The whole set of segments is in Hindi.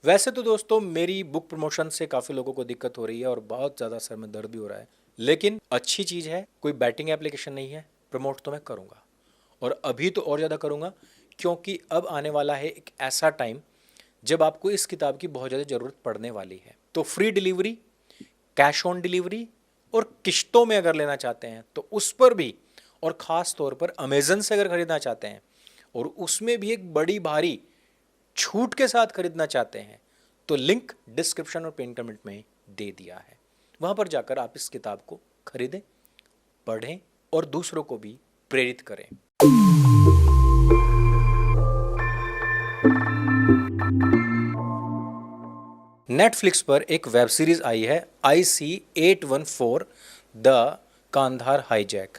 वैसे तो दोस्तों मेरी बुक प्रमोशन से काफ़ी लोगों को दिक्कत हो रही है और बहुत ज़्यादा सर में दर्द भी हो रहा है। लेकिन अच्छी चीज़ है, कोई बैटिंग एप्लीकेशन नहीं है, प्रमोट तो मैं करूँगा और अभी तो और ज़्यादा करूँगा, क्योंकि अब आने वाला है एक ऐसा टाइम जब आपको इस किताब की बहुत ज़्यादा ज़रूरत पड़ने वाली है। तो free delivery, cash on delivery और किश्तों में अगर लेना चाहते हैं तो उस पर भी, और ख़ास तौर पर अमेज़न से अगर ख़रीदना चाहते हैं और उसमें भी एक बड़ी भारी छूट के साथ खरीदना चाहते हैं तो लिंक डिस्क्रिप्शन और पिन कमेंट में दे दिया है। वहां पर जाकर आप इस किताब को खरीदें, पढ़ें और दूसरों को भी प्रेरित करें। नेटफ्लिक्स पर एक वेब सीरीज आई है IC814 द कांधार हाईजैक,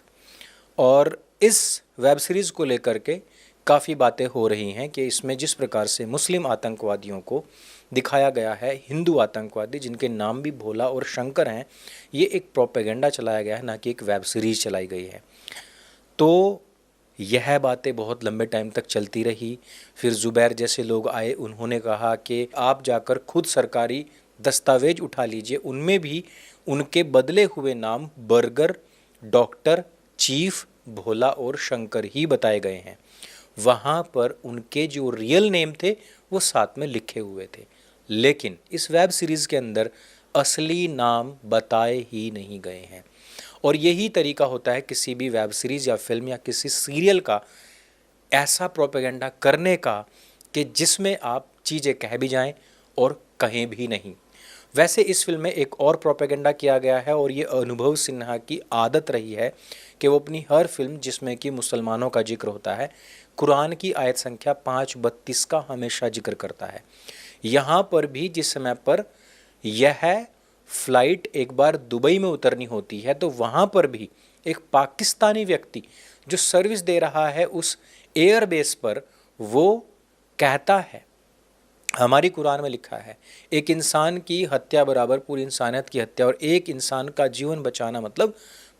और इस वेब सीरीज़ को लेकर के काफ़ी बातें हो रही हैं कि इसमें जिस प्रकार से मुस्लिम आतंकवादियों को दिखाया गया है, हिंदू आतंकवादी जिनके नाम भी भोला और शंकर हैं, ये एक प्रोपेगेंडा चलाया गया है, ना कि एक वेब सीरीज़ चलाई गई है। तो यह बातें बहुत लंबे टाइम तक चलती रही। फिर ज़ुबैर जैसे लोग आए, उन्होंने कहा कि आप जाकर खुद सरकारी दस्तावेज उठा लीजिए, उनमें भी उनके बदले हुए नाम बर्गर, डॉक्टर, चीफ, भोला और शंकर ही बताए गए हैं। वहाँ पर उनके जो रियल नेम थे वो साथ में लिखे हुए थे, लेकिन इस वेब सीरीज़ के अंदर असली नाम बताए ही नहीं गए हैं। और यही तरीका होता है किसी भी वेब सीरीज़ या फिल्म या किसी सीरियल का ऐसा प्रोपेगेंडा करने का कि जिसमें आप चीज़ें कह भी जाएं और कहें भी नहीं। वैसे इस फिल्म में एक और प्रोपेगेंडा किया गया है, और ये अनुभव सिन्हा की आदत रही है कि वो अपनी हर फिल्म जिसमें कि मुसलमानों का जिक्र होता है, कुरान की आयत संख्या 532 का हमेशा जिक्र करता है। यहाँ पर भी जिस समय पर यह फ्लाइट एक बार दुबई में उतरनी होती है तो वहाँ पर भी एक पाकिस्तानी व्यक्ति जो सर्विस दे रहा है उस एयरबेस पर, वो कहता है, हमारी कुरान में लिखा है, एक इंसान की हत्या बराबर पूरी इंसानियत की हत्या, और एक इंसान का जीवन बचाना मतलब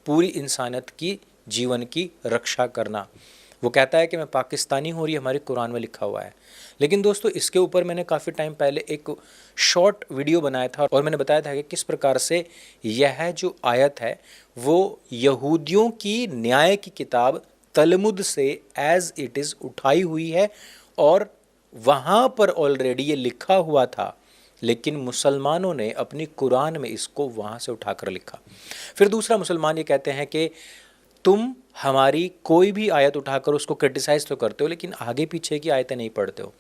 पूरी इंसानियत की जीवन की रक्षा करना। वो कहता है कि मैं पाकिस्तानी हूँ और ये हमारी कुरान में लिखा हुआ है। लेकिन दोस्तों इसके ऊपर मैंने काफ़ी टाइम पहले एक शॉर्ट वीडियो बनाया था और मैंने बताया था कि किस प्रकार से यह जो आयत है वो यहूदियों की न्याय की किताब तलमुद से एज इट इज़ उठाई हुई है, और वहाँ पर ऑलरेडी ये लिखा हुआ था, लेकिन मुसलमानों ने अपनी कुरान में इसको वहाँ से उठाकर लिखा। फिर दूसरा, मुसलमान ये कहते हैं कि तुम हमारी कोई भी आयत उठाकर उसको क्रिटिसाइज़ तो करते हो, लेकिन आगे पीछे की आयतें नहीं पढ़ते हो।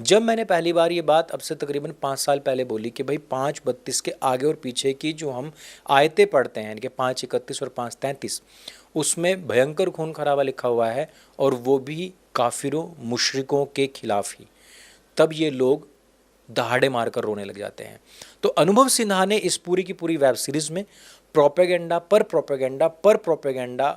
जब मैंने पहली बार ये बात अब से तकरीबन 5 साल पहले बोली कि भाई 5:32 के आगे और पीछे की जो हम आयतें पढ़ते हैं, यानी कि 5:31 और 5:33, उसमें भयंकर खून खराबा लिखा हुआ है, और वो भी काफिरों मुशरिकों के खिलाफ ही, तब ये लोग दहाड़े मारकर रोने लग जाते हैं। तो अनुभव सिन्हा ने इस पूरी की पूरी वेब सीरीज़ में प्रोपेगेंडा पर प्रोपेगेंडा पर प्रोपेगेंडा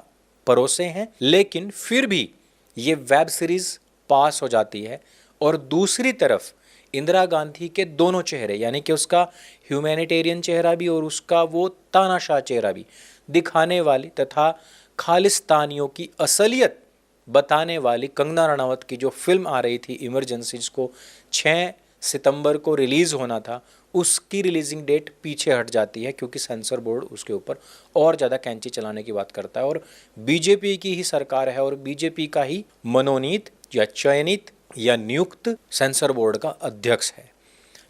परोसे हैं, लेकिन फिर भी ये वेब सीरीज़ पास हो जाती है। और दूसरी तरफ इंदिरा गांधी के दोनों चेहरे, यानी कि उसका ह्यूमैनिटेरियन चेहरा भी और उसका वो तानाशाह चेहरा भी दिखाने वाली तथा खालिस्तानियों की असलियत बताने वाली कंगना रनावत की जो फिल्म आ रही थी इमरजेंसी, जिसको 6 सितंबर को रिलीज़ होना था, उसकी रिलीजिंग डेट पीछे हट जाती है क्योंकि सेंसर बोर्ड उसके ऊपर और ज़्यादा कैंची चलाने की बात करता है, और बीजेपी की ही सरकार है और बीजेपी का ही मनोनीत या चयनित या नियुक्त सेंसर बोर्ड का अध्यक्ष है।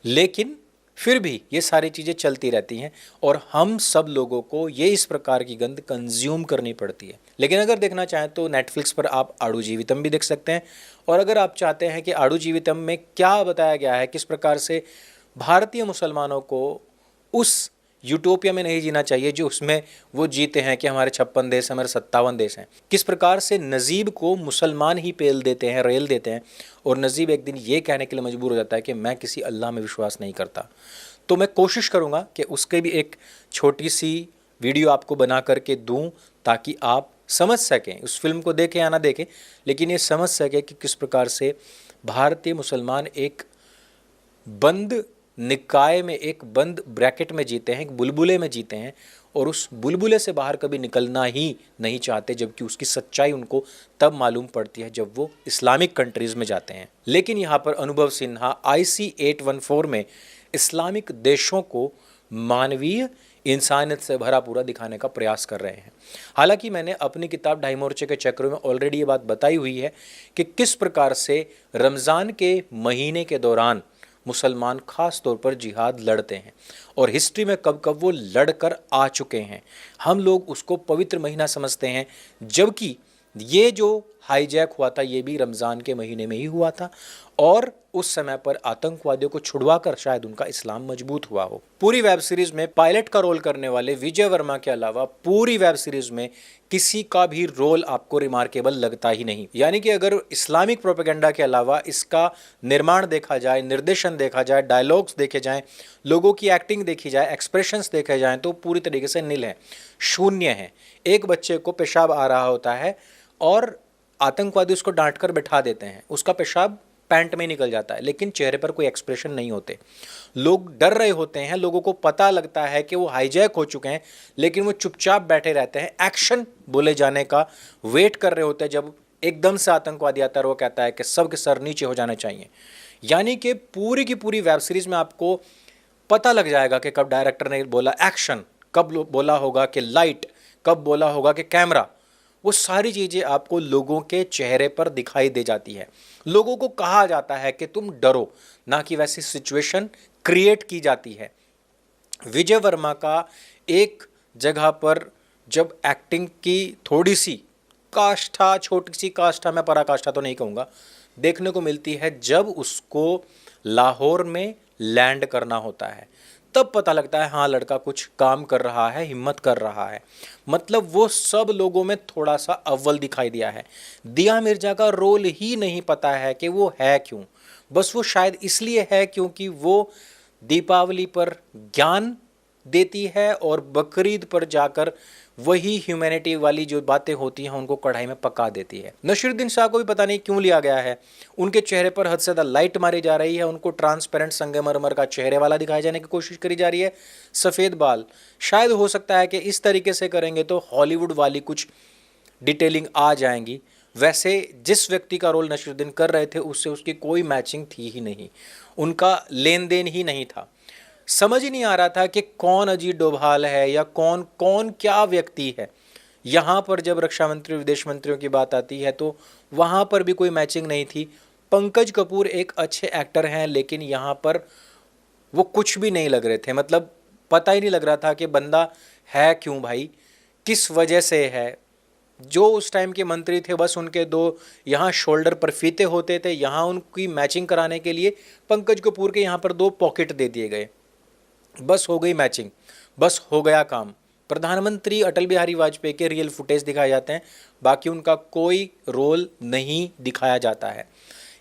लेकिन फिर भी ये सारी चीज़ें चलती रहती हैं और हम सब लोगों को ये इस प्रकार की गंद कंज्यूम करनी पड़ती है। लेकिन अगर देखना चाहें तो नेटफ्लिक्स पर आप आड़ू जीवितम भी देख सकते हैं, और अगर आप चाहते हैं कि आड़ू जीवितम में क्या बताया गया है, किस प्रकार से भारतीय मुसलमानों को उस यूटोपिया में नहीं जीना चाहिए जो उसमें वो जीते हैं कि हमारे 56 देश, हमारे 57 देश हैं, किस प्रकार से नजीब को मुसलमान ही पेल देते हैं, रेल देते हैं, और नजीब एक दिन ये कहने के लिए मजबूर हो जाता है कि मैं किसी अल्लाह में विश्वास नहीं करता। तो मैं कोशिश करूँगा कि उसके भी एक छोटी सी वीडियो आपको बना करके दूँ, ताकि आप समझ सकें, उस फिल्म को देखें या ना देखें, लेकिन ये समझ सकें कि किस प्रकार से भारतीय मुसलमान एक बंद निकाय में, एक बंद ब्रैकेट में जीते हैं, एक बुलबुले में जीते हैं और उस बुलबुले से बाहर कभी निकलना ही नहीं चाहते, जबकि उसकी सच्चाई उनको तब मालूम पड़ती है जब वो इस्लामिक कंट्रीज़ में जाते हैं। लेकिन यहाँ पर अनुभव सिन्हा IC 814 में इस्लामिक देशों को मानवीय इंसानियत से भरा पूरा दिखाने का प्रयास कर रहे हैं। हालांकि मैंने अपनी किताब ढाई मोर्चे के चक्रों में ऑलरेडी ये बात बताई हुई है कि किस प्रकार से रमज़ान के महीने के दौरान मुसलमान खास तौर पर जिहाद लड़ते हैं और हिस्ट्री में कब कब वो लड़कर आ चुके हैं। हम लोग उसको पवित्र महीना समझते हैं, जबकि ये जो हाईजैक हुआ था ये भी रमज़ान के महीने में ही हुआ था और उस समय पर आतंकवादियों को छुड़वाकर शायद उनका इस्लाम मजबूत हुआ हो। पूरी वेब सीरीज में पायलट का रोल करने वाले विजय वर्मा के अलावा पूरी वेब सीरीज में किसी का भी रोल आपको रिमार्केबल लगता ही नहीं। यानी कि अगर इस्लामिक प्रोपेगेंडा के अलावा इसका निर्माण देखा जाए, निर्देशन देखा जाए, डायलॉग्स देखे जाएं, लोगों की एक्टिंग देखी जाए, एक्सप्रेशंस देखे जाएं तो पूरी तरीके से नील है, शून्य है। एक बच्चे को पेशाब आ रहा होता है और आतंकवादी उसको डांट कर बैठा देते हैं, उसका पेशाब पैंट में निकल जाता है, लेकिन चेहरे पर कोई एक्सप्रेशन नहीं होते। लोग डर रहे होते हैं, लोगों को पता लगता है कि वो हाईजैक हो चुके हैं, लेकिन वो चुपचाप बैठे रहते हैं, एक्शन बोले जाने का वेट कर रहे होते हैं। जब एकदम से आतंकवादी आता है वो कहता है कि सबके सर नीचे हो जाने चाहिए। यानी कि पूरी की पूरी वेब सीरीज में आपको पता लग जाएगा कि कब डायरेक्टर ने बोला एक्शन, कब बोला होगा कि लाइट, कब बोला होगा कि कैमरा। वो सारी चीज़ें आपको लोगों के चेहरे पर दिखाई दे जाती है। लोगों को कहा जाता है कि तुम डरो, ना कि वैसी सिचुएशन क्रिएट की जाती है। विजय वर्मा का एक जगह पर जब एक्टिंग की थोड़ी सी काष्ठा, छोटी सी काष्ठा, मैं पराकाष्ठा तो नहीं कहूँगा, देखने को मिलती है जब उसको लाहौर में लैंड करना होता है, तब पता लगता है हाँ लड़का कुछ काम कर रहा है, हिम्मत कर रहा है। मतलब वो सब लोगों में थोड़ा सा अव्वल दिखाई दिया है। दिया मिर्जा का रोल ही नहीं पता है कि वो है क्यों, बस वो शायद इसलिए है क्योंकि वो दीपावली पर ज्ञान देती है और बकरीद पर जाकर वही ह्यूमैनिटी वाली जो बातें होती हैं उनको कढ़ाई में पका देती है। नसीरुद्दीन शाह को भी पता नहीं क्यों लिया गया है, उनके चेहरे पर हद से ज़्यादा लाइट मारी जा रही है, उनको ट्रांसपेरेंट संगमरमर का चेहरे वाला दिखाया जाने की कोशिश करी जा रही है, सफ़ेद बाल। शायद हो सकता है कि इस तरीके से करेंगे तो हॉलीवुड वाली कुछ डिटेलिंग आ जाएंगी। वैसे जिस व्यक्ति का रोल नसीरुद्दीन कर रहे थे उससे उसकी कोई मैचिंग थी ही नहीं, उनका लेन देन ही नहीं था। समझ ही नहीं आ रहा था कि कौन अजीत डोभाल है या कौन कौन क्या व्यक्ति है। यहाँ पर जब रक्षा मंत्री, विदेश मंत्रियों की बात आती है तो वहाँ पर भी कोई मैचिंग नहीं थी। पंकज कपूर एक अच्छे एक्टर हैं, लेकिन यहाँ पर वो कुछ भी नहीं लग रहे थे। मतलब पता ही नहीं लग रहा था कि बंदा है क्यों भाई, किस वजह से है। जो उस टाइम के मंत्री थे बस उनके दो यहाँ शोल्डर पर फीते होते थे, यहाँ उनकी मैचिंग कराने के लिए पंकज कपूर के यहाँ पर दो पॉकेट दे दिए गए, बस हो गई मैचिंग, बस हो गया काम। प्रधानमंत्री अटल बिहारी वाजपेयी के रियल फुटेज दिखाए जाते हैं, बाकी उनका कोई रोल नहीं दिखाया जाता है।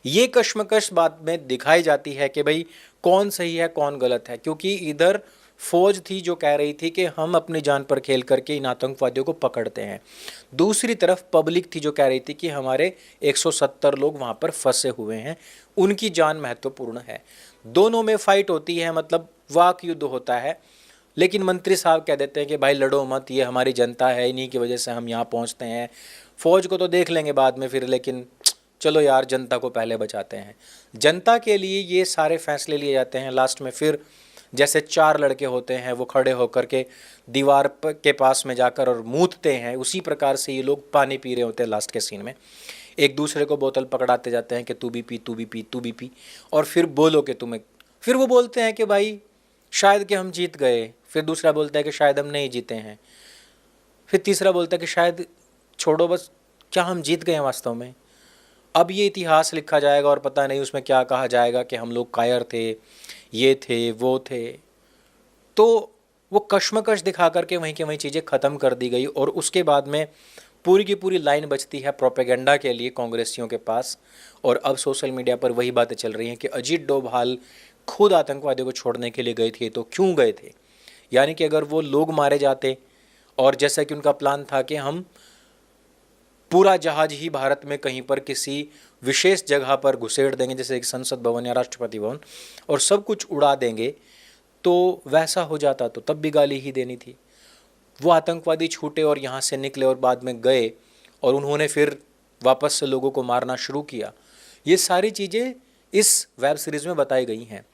ये कश्मकश बात में दिखाई जाती है कि भाई कौन सही है कौन गलत है, क्योंकि इधर फौज थी जो कह रही थी कि हम अपनी जान पर खेल करके इन आतंकवादियों को पकड़ते हैं, दूसरी तरफ पब्लिक थी जो कह रही थी कि हमारे 170 लोग वहाँ पर फंसे हुए हैं, उनकी जान महत्वपूर्ण है। दोनों में फाइट होती है, मतलब वाक युद्ध होता है। लेकिन मंत्री साहब कह देते हैं कि भाई लड़ो मत, ये हमारी जनता है, इन्हीं की वजह से हम यहाँ पहुँचते हैं, फौज को तो देख लेंगे बाद में फिर, लेकिन चलो यार जनता को पहले बचाते हैं। जनता के लिए ये सारे फैसले लिए जाते हैं। लास्ट में फिर जैसे चार लड़के होते हैं वो खड़े होकर के दीवार के पास में जाकर और मूतते हैं, उसी प्रकार से ये लोग पानी पी रहे होते हैं लास्ट के सीन में। एक दूसरे को बोतल पकड़ाते जाते हैं कि तू भी पी, तू भी पी, तू भी पी, और फिर बोलो कि तुम्हें, फिर वो बोलते हैं कि भाई शायद कि हम जीत गए, फिर दूसरा बोलता है कि शायद हम नहीं जीते हैं, फिर तीसरा बोलता है कि शायद छोड़ो बस, क्या हम जीत गए हैं वास्तव में। अब ये इतिहास लिखा जाएगा और पता नहीं उसमें क्या कहा जाएगा कि हम लोग कायर थे, ये थे, वो थे। तो वो कश्मकश दिखा करके वहीं के वहीं चीज़ें ख़त्म कर दी गई और उसके बाद में पूरी की पूरी लाइन बचती है प्रोपेगेंडा के लिए कांग्रेसियों के पास। और अब सोशल मीडिया पर वही बातें चल रही हैं कि अजीत डोभाल खुद आतंकवादियों को छोड़ने के लिए गए थे, तो क्यों गए थे। यानी कि अगर वो लोग मारे जाते और जैसा कि उनका प्लान था कि हम पूरा जहाज ही भारत में कहीं पर किसी विशेष जगह पर घुसेड़ देंगे, जैसे एक संसद भवन या राष्ट्रपति भवन, और सब कुछ उड़ा देंगे, तो वैसा हो जाता तो तब भी गाली ही देनी थी। वो आतंकवादी छूटे और यहाँ से निकले और बाद में गए और उन्होंने फिर वापस से लोगों को मारना शुरू किया। ये सारी चीज़ें इस वेब सीरीज़ में बताई गई हैं।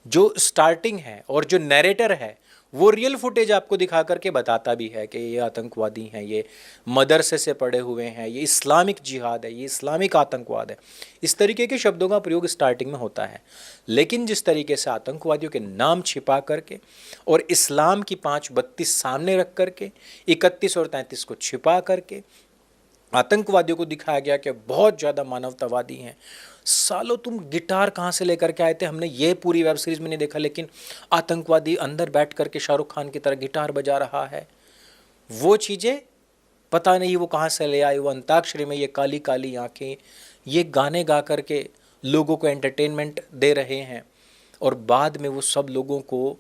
जो स्टार्टिंग है और जो नैरेटर है वो रियल फुटेज आपको दिखा करके बताता भी है कि ये आतंकवादी हैं, ये मदरसे से पढ़े हुए हैं, ये इस्लामिक जिहाद है, ये इस्लामिक आतंकवाद है। इस तरीके के शब्दों का प्रयोग स्टार्टिंग में होता है। लेकिन जिस तरीके से आतंकवादियों के नाम छिपा करके और इस्लाम की 532 सामने रख करके 31 और 33 को छिपा करके आतंकवादियों को दिखाया गया कि बहुत ज़्यादा मानवतावादी हैं। सालों तुम गिटार कहाँ से लेकर के आए थे, हमने ये पूरी वेब सीरीज़ में नहीं देखा, लेकिन आतंकवादी अंदर बैठ करके शाहरुख खान की तरह गिटार बजा रहा है। वो चीज़ें पता नहीं वो कहाँ से ले आए। वो अंताक्षरी में ये काली काली आँखें, ये गाने गा करके लोगों को एंटरटेनमेंट दे रहे हैं और बाद में वो सब लोगों को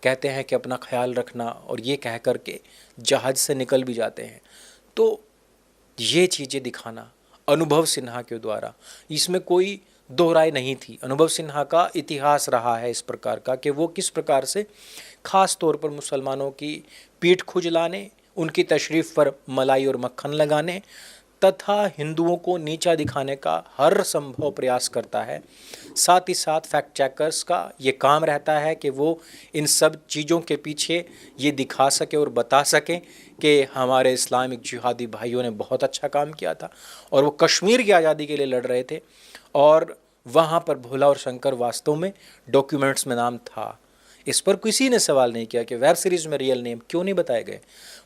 कहते हैं कि अपना ख्याल रखना, और ये कह करके जहाज़ से निकल भी जाते हैं। तो ये चीज़ें दिखाना अनुभव सिन्हा के द्वारा, इसमें कोई दो राय नहीं थी। अनुभव सिन्हा का इतिहास रहा है इस प्रकार का कि वो किस प्रकार से ख़ास तौर पर मुसलमानों की पीठ खुजलाने, उनकी तशरीफ़ पर मलाई और मक्खन लगाने तथा हिंदुओं को नीचा दिखाने का हर संभव प्रयास करता है। साथ ही साथ फैक्ट चेकर्स का ये काम रहता है कि वो इन सब चीज़ों के पीछे ये दिखा सके और बता सकें कि हमारे इस्लामिक जिहादी भाइयों ने बहुत अच्छा काम किया था और वो कश्मीर की आज़ादी के लिए लड़ रहे थे, और वहाँ पर भोला और शंकर वास्तव में डॉक्यूमेंट्स में नाम था। इस पर किसी ने सवाल नहीं किया कि वेब सीरीज़ में रियल नेम क्यों नहीं बताए गए।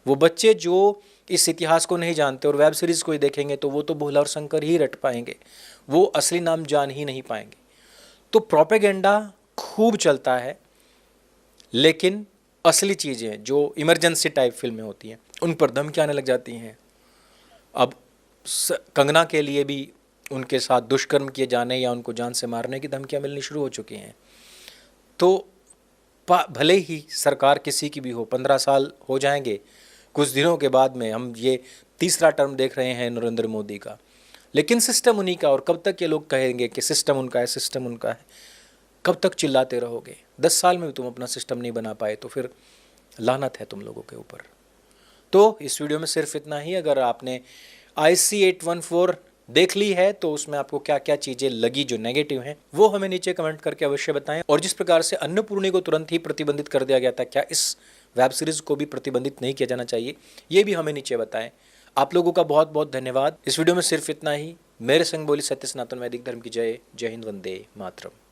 वो बच्चे जो इस इतिहास को नहीं जानते और वेब सीरीज़ को ही देखेंगे तो वो तो भोला और शंकर ही रट पाएंगे, वो असली नाम जान ही नहीं पाएंगे। तो प्रोपेगेंडा खूब चलता है, लेकिन असली चीज़ें जो इमरजेंसी टाइप फिल्में होती हैं उन पर धमकियाँ आने लग जाती हैं। अब कंगना के लिए भी उनके साथ दुष्कर्म किए जाने या उनको जान से मारने की धमकियाँ मिलनी शुरू हो चुकी हैं। तो भले ही सरकार किसी की भी हो, 15 साल हो जाएंगे कुछ दिनों के बाद में, हम ये तीसरा टर्म देख रहे हैं नरेंद्र मोदी का, लेकिन सिस्टम उन्हीं का। और कब तक ये लोग कहेंगे कि सिस्टम उनका है, सिस्टम उनका है? कब तक चिल्लाते रहोगे? 10 साल में भी तुम अपना सिस्टम नहीं बना पाए तो फिर लानत है तुम लोगों के ऊपर। तो इस वीडियो में सिर्फ इतना ही। अगर आपने IC-814 देख ली है तो उसमें आपको क्या क्या चीज़ें लगी जो नेगेटिव हैं वो हमें नीचे कमेंट करके अवश्य बताएं। और जिस प्रकार से अन्नपूर्णी को तुरंत ही प्रतिबंधित कर दिया गया था, क्या इस वेब सीरीज़ को भी प्रतिबंधित नहीं किया जाना चाहिए, ये भी हमें नीचे बताएं। आप लोगों का बहुत बहुत धन्यवाद। इस वीडियो में सिर्फ इतना ही। मेरे संग बोली सत्य सनातन वैदिक धर्म की जय। जय हिंद, वंदे मातरम।